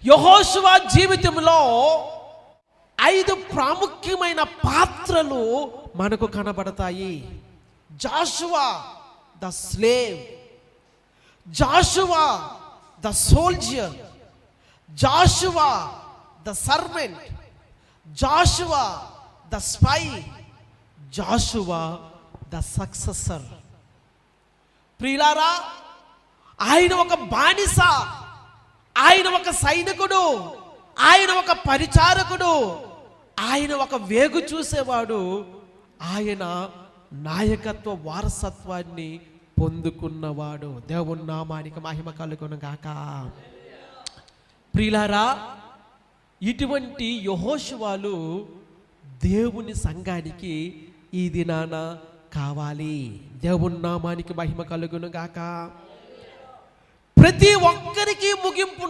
యెహోషువ జీవితంలో 5 ప్రాముఖ్యమైన పాత్రలు మనకు కనబడతాయి. Joshua the slave, Joshua the soldier, Joshua the servant, Joshua the spy, Joshua the successor. ప్రియులారా, ఆయన ఒక బానిస, ఆయన ఒక సైనికుడు, ఆయన ఒక పరిచారకుడు, ఆయన ఒక వేగు చూసేవాడు, ఆయన నాయకత్వ వారసత్వాన్ని పొందుకున్నవాడు. దేవుని నామానికి మహిమ కలుగును గాక. ప్రియులారా, ఇటువంటి యెహోషువలు దేవుని సంఘానికి ఈ దినాన కావాలి. దేవుని నామానికి మహిమ కలుగును గాక. ప్రతి ఒక్కరికి ముగింపు